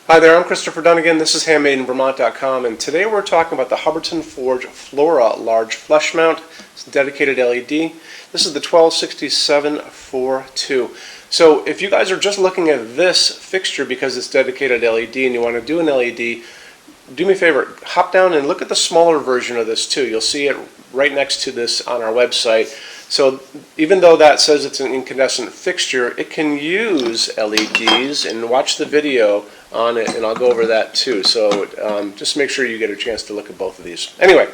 Hi there, I'm Christopher Dunnigan. This is HandmadeInVermont.com, and today we're talking about the Hubbardton Forge Flora large flush mount. It's a dedicated LED. This is the 126742. So if you guys are just looking at this fixture because it's dedicated LED and you want to do an LED, do me a favor, hop down and look at the smaller version of this too. You'll see it right next to this on our website. So even though that says it's an incandescent fixture, it can use LEDs, and watch the video on it, and I'll go over that too. So just make sure you get a chance to look at both of these. Anyway,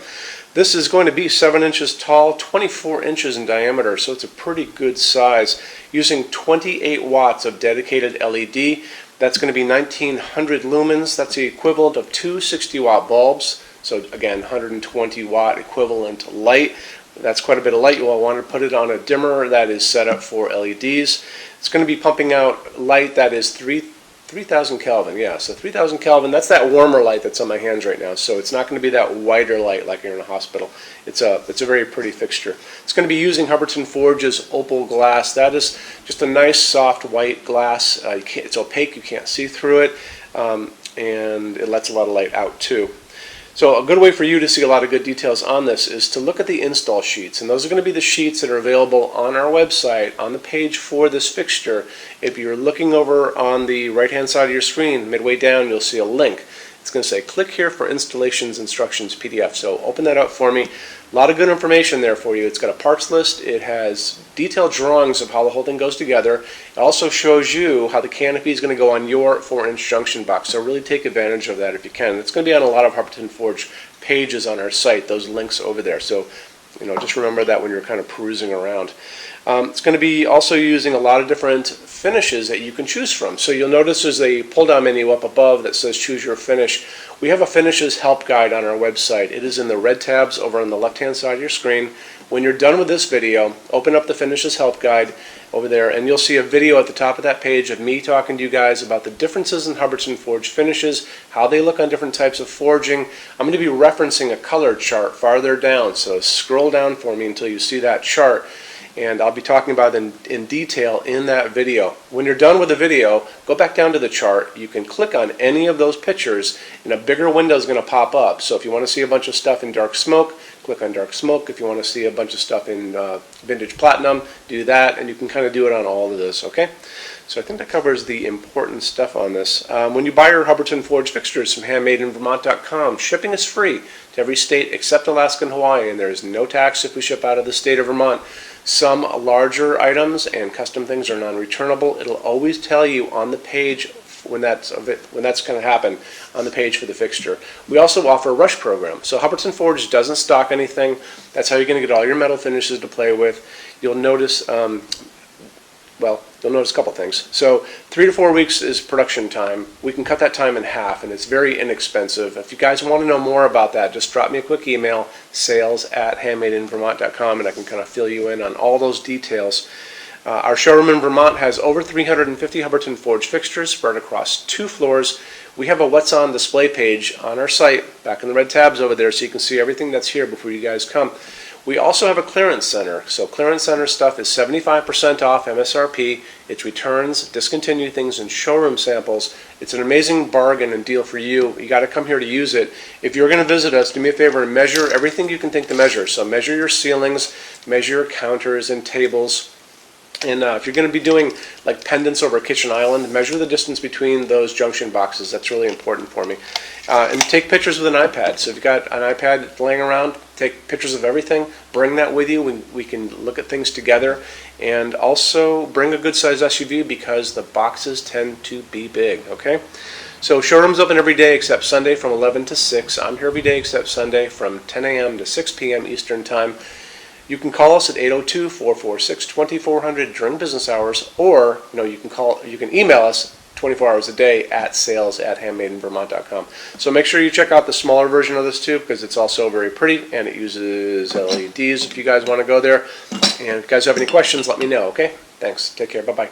this is going to be 7 inches tall, 24 inches in diameter, so it's a pretty good size, using 28 watts of dedicated LED. That's going to be 1900 lumens. That's the equivalent of two 60-watt bulbs. So again, 120 watt equivalent light. That's quite a bit of light. You will want to put it on a dimmer that is set up for LEDs. It's going to be pumping out light that is 3000 Kelvin. Yeah, so 3000 Kelvin, that's that warmer light that's on my hands right now. So it's not going to be that whiter light like you're in a hospital. It's a very pretty fixture. It's going to be using Hubbardton Forge's opal glass. That is just a nice soft white glass. It's opaque, you can't see through it, and it lets a lot of light out too. So a good way for you to see a lot of good details on this is to look at the install sheets, and those are going to be the sheets that are available on our website on the page for this fixture. If you're looking over on the right hand side of your screen, midway down, you'll see a link. It's going to say click here for installations instructions PDF. So open that up for me. A lot of good information there for you. It's got a parts list. It has detailed drawings of how the whole thing goes together. It also shows you how the canopy is going to go on your 4-inch junction box. So really take advantage of that if you can. It's going to be on a lot of Hubbardton Forge pages on our site, those links over there. So just remember that when you're kind of perusing around. It's going to be also using a lot of different finishes that you can choose from. So you'll notice there's a pull-down menu up above that says choose your finish. We have a finishes help guide on our website. It is in the red tabs over on the left-hand side of your screen. When you're done with this video, open up the finishes help guide over there, and you'll see a video at the top of that page of me talking to you guys about the differences in Hubbardton Forge finishes, how they look on different types of forging. I'm going to be referencing a color chart farther down, so scroll down for me until you see that chart, and I'll be talking about it in detail in that video. When you're done with the video, go back down to the chart. You can click on any of those pictures, and a bigger window is going to pop up. So if you want to see a bunch of stuff in dark smoke, click on dark smoke. If you want to see a bunch of stuff in vintage platinum, do that, and you can kind of do it on all of this, okay? So I think that covers the important stuff on this. When you buy your Hubbardton Forge fixtures from HandmadeInVermont.com, shipping is free to every state except Alaska and Hawaii, and there is no tax if we ship out of the state of Vermont. Some larger items and custom things are non-returnable. It'll always tell you on the page when that's going to happen on the page for the fixture. We also offer a rush program. So Hubbardton Forge doesn't stock anything. That's how you're going to get all your metal finishes to play with. You'll notice you'll notice a couple things. So 3 to 4 weeks is production time. We can cut that time in half, and it's very inexpensive. If you guys want to know more about that, just drop me a quick email, sales@HandmadeInVermont.com, and I can kind of fill you in on all those details. Our showroom in Vermont has over 350 Hubbardton Forge fixtures spread across 2 floors. We have a What's On display page on our site, back in the red tabs over there, so you can see everything that's here before you guys come. We also have a clearance center. So clearance center stuff is 75% off MSRP. It's returns, discontinued things, and showroom samples. It's an amazing bargain and deal for you. You got to come here to use it. If you're going to visit us, do me a favor and measure everything you can think to measure. So measure your ceilings, measure your counters and tables. And if you're going to be doing like pendants over a kitchen island, measure the distance between those junction boxes. That's really important for me. And take pictures with an iPad. So if you've got an iPad laying around, take pictures of everything. Bring that with you. We can look at things together. And also bring a good size SUV because the boxes tend to be big, okay? So showroom's open every day except Sunday from 11 to 6. I'm here every day except Sunday from 10 a.m. to 6 p.m. Eastern Time. You can call us at 802-446-2400 during business hours, or you can email us 24 hours a day at sales@HandmadeInVermont.com. So make sure you check out the smaller version of this too, because it's also very pretty and it uses LEDs if you guys want to go there. And if you guys have any questions, let me know, okay? Thanks. Take care. Bye-bye.